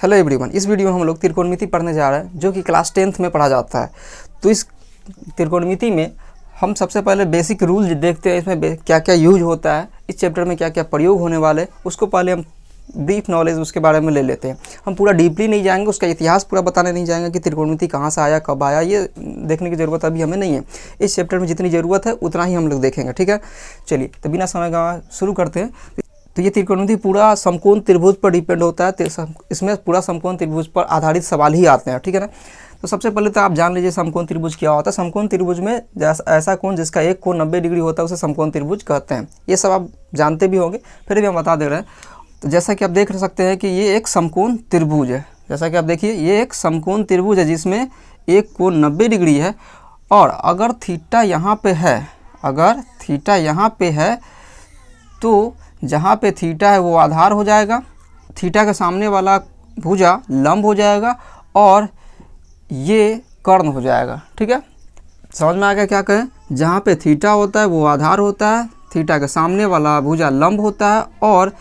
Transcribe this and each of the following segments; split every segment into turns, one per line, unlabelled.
Hello everyone, इस video में हम लोग त्रिकोणमिति पढ़ने जा रहे हैं जो कि क्लास 10th में पढ़ा जाता है। तो इस त्रिकोणमिति में हम सबसे पहले बेसिक रूल देखते हैं, इसमें क्या क्या यूज होता है, इस चैप्टर में क्या क्या प्रयोग होने वाले, उसको पहले हम ब्रीफ नॉलेज उसके बारे में ले लेते हैं। हम पूरा डीपली नहीं जाएंगे, उसका इतिहास पूरा बताने नहीं जाएंगे कि त्रिकोणमिति कहाँ से आया, कब आया, ये देखने की ज़रूरत अभी हमें नहीं है। इस चैप्टर में जितनी ज़रूरत है उतना ही हम लोग देखेंगे, ठीक है। चलिए तो बिना समय गंवाए शुरू करते हैं। तो ये त्रिकोणमिति पूरा समकोण त्रिभुज पर डिपेंड होता है, इसमें पूरा समकोण त्रिभुज पर आधारित सवाल ही आते हैं, ठीक है ना। तो सबसे पहले तो आप जान लीजिए समकोण त्रिभुज क्या होता है। समकोण त्रिभुज में ऐसा कोण जिसका एक कोण 90 डिग्री होता है उसे समकोण त्रिभुज कहते हैं। ये सब आप जानते भी होंगे, फिर भी हम बता दे रहे हैं। तो जैसा कि आप देख सकते हैं कि ये एक समकोण त्रिभुज है। जैसा कि आप देखिए ये एक समकोण त्रिभुज है जिसमें एक कोण 90 डिग्री है, और अगर थीटा यहाँ पे है, अगर थीटा यहाँ पे है तो जहाँ पे थीटा है वो आधार हो जाएगा, थीटा के सामने वाला भुजा लंब हो जाएगा और ये कर्ण हो जाएगा, ठीक है। समझ में आ गया क्या कहें? जहाँ पे थीटा होता है वो आधार होता है, थीटा के सामने वाला भुजा लंब होता है और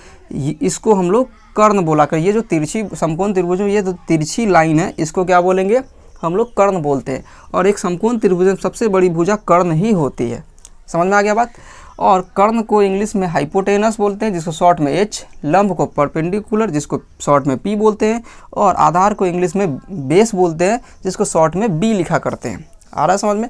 इसको हम लोग कर्ण बोला कर। ये जो तिरछी समकोण त्रिभुज में ये जो तिरछी लाइन है इसको क्या बोलेंगे? हम लोग कर्ण बोलते हैं। और एक समकोण त्रिभुज में सबसे बड़ी भुजा कर्ण ही होती है। समझ में आ गया बात? और कर्ण को इंग्लिश में हाइपोटेनस बोलते हैं जिसको शॉर्ट में H, लंब को परपेंडिकुलर जिसको शॉर्ट में P बोलते हैं, और आधार को इंग्लिश में बेस बोलते हैं जिसको शॉर्ट में B लिखा करते हैं। आ रहा है समझ में?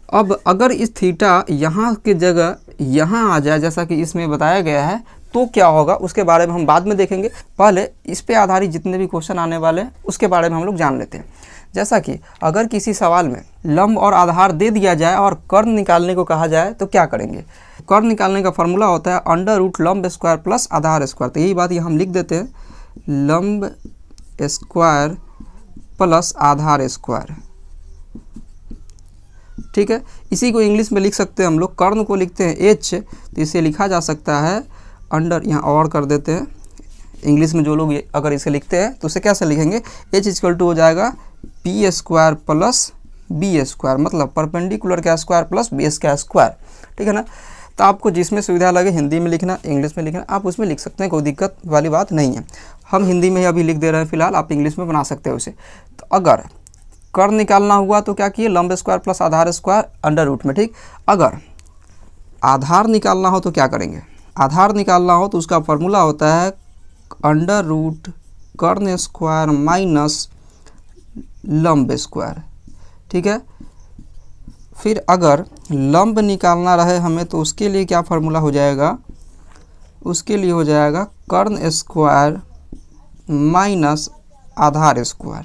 अब अगर इस थीटा यहाँ की जगह यहाँ आ जाए जैसा कि इसमें बताया गया है तो क्या होगा उसके बारे में हम बाद में देखेंगे। पहले इस पे आधारित जितने भी क्वेश्चन आने वाले हैं उसके बारे में हम लोग जान लेते हैं। जैसा कि अगर किसी सवाल में लंब और आधार दे दिया जाए और कर्ण निकालने को कहा जाए तो क्या करेंगे? कर्ण निकालने का फॉर्मूला होता है अंडर रूट लंब स्क्वायर प्लस आधार स्क्वायर। तो यही बात ये हम लिख देते हैं, लंब स्क्वायर प्लस आधार स्क्वायर, ठीक है। इसी को इंग्लिश में लिख सकते हैं हम लोग, कर्ण को लिखते हैं H, तो इसे लिखा जा सकता है अंडर, यहाँ और कर देते हैं। इंग्लिश में जो लोग अगर इसे लिखते हैं तो उसे कैसे लिखेंगे? H इक्वल टू हो जाएगा P square plus B square, मतलब परपेंडिकुलर का स्क्वायर प्लस बेस का स्क्वायर, ठीक है ना। तो आपको जिसमें सुविधा लगे हिंदी में लिखना, इंग्लिश में लिखना, आप उसमें लिख सकते हैं, कोई दिक्कत वाली बात नहीं है। हम हिंदी में ही अभी लिख दे रहे हैं फिलहाल, आप इंग्लिश में बना सकते हैं उसे। तो अगर कर्ण निकालना हुआ तो क्या किए? लंब स्क्वायर प्लस आधार स्क्वायर अंडर रूट में, ठीक। अगर आधार निकालना हो तो क्या करेंगे? आधार निकालना हो तो उसका फॉर्मूला होता है अंडर रूट कर्ण स्क्वायर माइनस लंब स्क्वायर, ठीक है। फिर अगर लंब निकालना रहे हमें तो उसके लिए क्या फार्मूला हो जाएगा? उसके लिए हो जाएगा कर्ण स्क्वायर माइनस आधार स्क्वायर,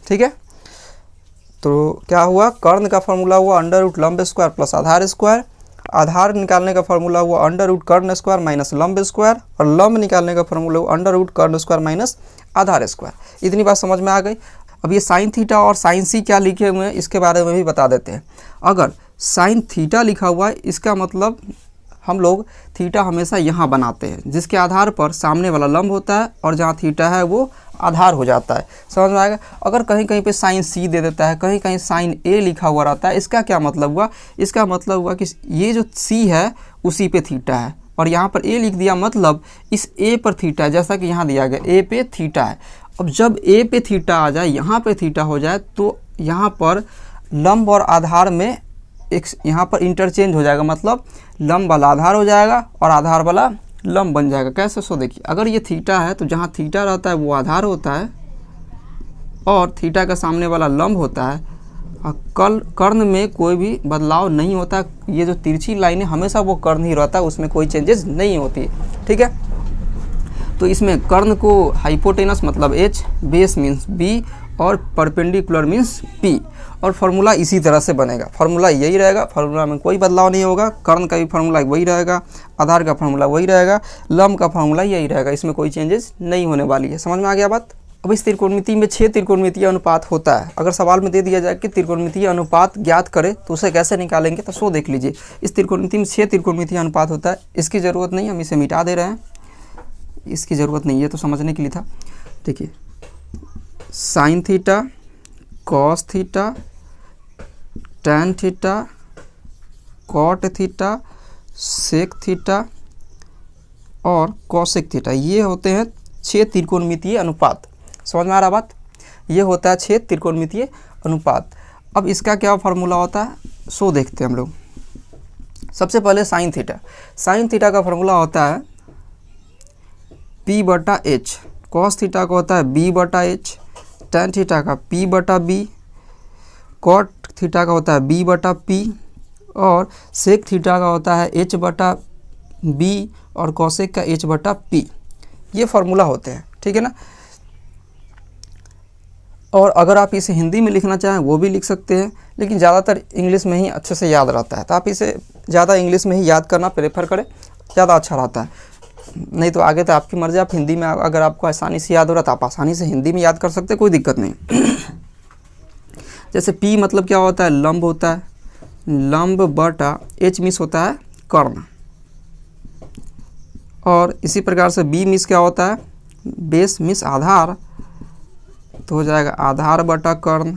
ठीक है। तो क्या हुआ? कर्ण का फार्मूला हुआ अंडर रूट लंब स्क्वायर प्लस आधार स्क्वायर, आधार निकालने का फार्मूला हुआ अंडर रूट कर्ण स्क्वायर माइनस लंब स्क्वायर, और लंब निकालने का फार्मूला हुआ अंडर रूट कर्ण स्क्वायर माइनस आधार स्क्वायर। इतनी बात समझ में आ गई। अब ये साइन थीटा और साइन सी क्या लिखे हुए हैं इसके बारे में भी बता देते हैं। अगर साइन थीटा लिखा हुआ है इसका मतलब हम लोग थीटा हमेशा यहाँ बनाते हैं जिसके आधार पर सामने वाला लंब होता है और जहाँ थीटा है वो आधार हो जाता है। समझ में आएगा? अगर कहीं कहीं पे साइन सी दे देता है, कहीं कहीं साइन ए लिखा हुआ रहता है, इसका क्या मतलब हुआ? इसका मतलब हुआ कि ये जो सी है उसी पे थीटा है, और यहाँ पर ए लिख दिया मतलब इस ए पर थीटा है, जैसा कि यहाँ दिया गया ए पे थीटा है। अब जब ए पे थीटा आ जाए, यहाँ पे थीटा हो जाए तो यहाँ पर लंब और आधार में एक यहाँ पर इंटरचेंज हो जाएगा, मतलब लंब वाला आधार हो जाएगा और आधार वाला लंब बन जाएगा। कैसे? सो देखिए, अगर ये थीटा है तो जहाँ थीटा रहता है वो आधार होता है और थीटा का सामने वाला लंब होता है, और कर्ण में कोई भी बदलाव नहीं होता। ये जो तिरछी लाइन है हमेशा वो कर्ण ही रहता है, उसमें कोई चेंजेस नहीं होती, ठीक है। तो इसमें कर्ण को हाइपोटेनस मतलब H, बेस मीन्स B और परपेंडिकुलर मीन्स P, और फार्मूला इसी तरह से बनेगा। फार्मूला यही रहेगा, फार्मूला में कोई बदलाव नहीं होगा। कर्ण का भी फार्मूला वही रहेगा, आधार का फार्मूला वही रहेगा, लंब का फार्मूला यही रहेगा, इसमें कोई चेंजेस नहीं होने वाली है। समझ में आ गया बात? अब इस त्रिकोणमिति में 6 त्रिकोणमितीय अनुपात होता है। अगर सवाल में दे दिया जाए कि त्रिकोणमितीय अनुपात ज्ञात करें तो उसे कैसे निकालेंगे, तो सो देख लीजिए। इस त्रिकोणमिति में 6 त्रिकोणमितीय अनुपात होता है। इसकी ज़रूरत नहीं, हम इसे मिटा दे रहे हैं, इसकी ज़रूरत नहीं है, तो समझने के लिए था। देखिए, sine theta, cos theta, tan theta, cot theta, sec theta, और कौशिक थीटा, ये होते हैं 6 त्रिकोणमितीय अनुपात। समझ में आ रहा बात? ये होता है 6 त्रिकोणमितीय अनुपात। अब इसका क्या फार्मूला होता है सो देखते हैं हम लोग। सबसे पहले साइन थीटा। साइन थीटा का फार्मूला होता है P/H, कॉस थीटा का होता है B/H, tan थीटा का P/B, कॉट थीटा का होता है B/P और सेक थीटा का होता है H/B और कॉसेक का H/P। ये फार्मूला होते हैं, ठीक है ना। और अगर आप इसे हिंदी में लिखना चाहें वो भी लिख सकते हैं, लेकिन ज़्यादातर इंग्लिश में ही अच्छे से याद रहता है, तो आप इसे ज़्यादा इंग्लिश में ही याद करना प्रेफर करें, ज़्यादा अच्छा रहता है। नहीं तो आगे तो आपकी मर्ज़ी, आप हिंदी में अगर आपको आसानी से याद हो रहा तो आप आसानी से हिंदी में याद कर सकते हैं, कोई दिक्कत नहीं। जैसे P मतलब क्या होता है, लंब होता है, लंब बटा H मिस होता है कर्ण, और इसी प्रकार से B मिस क्या होता है, बेस मिस आधार, तो हो जाएगा आधार बटा कर्ण।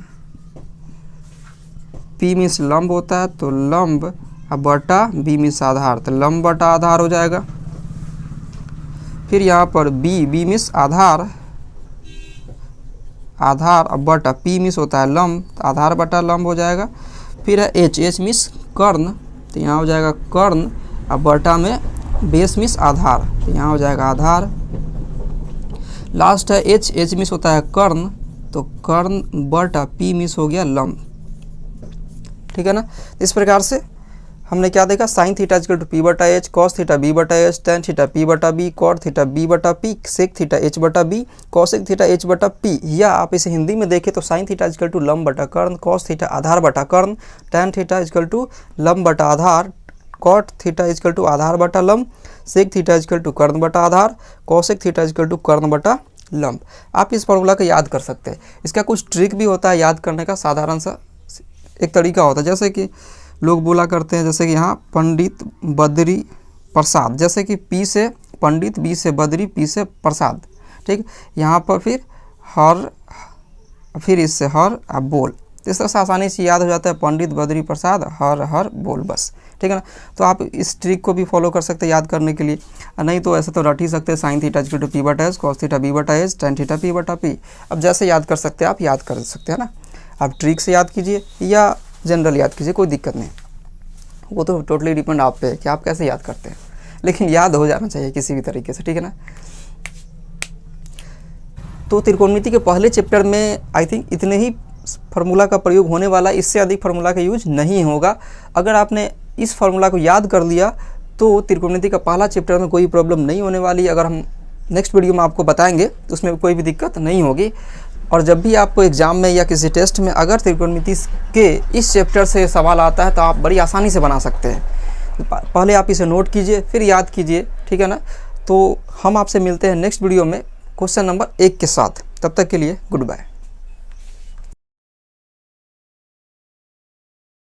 P मिस लंब होता है तो लंब बटा B मिस आधार, तो लंब बटा आधार हो जाएगा। फिर यहाँ पर B मिस आधार, आधार बटा P मिस होता है लंब, तो आधार बटा लंब हो जाएगा। फिर है H मिस कर्ण, तो यहाँ हो जाएगा कर्ण, अब बटा में बेस मिस आधार, तो यहाँ हो जाएगा आधार। लास्ट है H मिस होता है कर्ण, तो कर्ण बटा P मिस हो गया लंब, ठीक है ना। इस प्रकार से हमने क्या देखा, sine theta equal to P/H, cos theta B/H, tan theta P/B, cot theta B/P, sec theta H/B, cosec theta H/P। या आप इसे हिंदी में देखें तो साइन थीटा इक्वल टू लंब बटा कर्ण, कॉस थीटा आधार बटा कर्ण, tan थीटा इक्वल टू लंब बटा आधार, कॉट थीटा इक्वल टू आधार बटा लंब, सेक थीटा इक्वल टू कर्ण बटा आधार, कॉसेक थीटा इक्वल टू कर्ण बटा लंब। आप इस फॉर्मूला को याद कर सकते हैं। इसका कुछ ट्रिक भी होता है याद करने का, साधारण सा एक तरीका होता है। जैसे कि लोग बोला करते हैं, जैसे कि यहाँ पंडित बद्री प्रसाद, जैसे कि P से पंडित, B से बद्री, P से प्रसाद, ठीक। यहाँ पर फिर हर, फिर इससे हर, अब बोल, इस तरह से आसानी से याद हो जाता है, पंडित बद्री प्रसाद हर हर बोल, बस, ठीक है ना। तो आप इस ट्रिक को भी फॉलो कर सकते हैं याद करने के लिए, नहीं तो ऐसे तो रट ही सकते हैं, sine theta equal to P/H, cos theta B/H, tan theta P/P। अब जैसे याद कर सकते हैं आप याद कर सकते हैं ना। आप ट्रिक से याद कीजिए या जनरल याद कीजिए, कोई दिक्कत नहीं, वो तो टोटली डिपेंड आप पे है कि आप कैसे याद करते हैं, लेकिन याद हो जाना चाहिए किसी भी तरीके से, ठीक है ना। तो त्रिकोणमिति के पहले चैप्टर में आई थिंक इतने ही फार्मूला का प्रयोग होने वाला, इससे अधिक फार्मूला का यूज नहीं होगा। अगर आपने इस फार्मूला को याद कर लिया तो त्रिकोणमिति का पहला चैप्टर में कोई प्रॉब्लम नहीं होने वाली। अगर हम नेक्स्ट वीडियो में आपको बताएंगे तो उसमें कोई भी दिक्कत नहीं होगी। और जब भी आपको एग्जाम में या किसी टेस्ट में अगर त्रिकोणमिति के इस चैप्टर से सवाल आता है तो आप बड़ी आसानी से बना सकते हैं। पहले आप इसे नोट कीजिए, फिर याद कीजिए, ठीक है ना। तो हम आपसे मिलते हैं नेक्स्ट वीडियो में क्वेश्चन नंबर 1 के साथ। तब तक के लिए गुड बाय।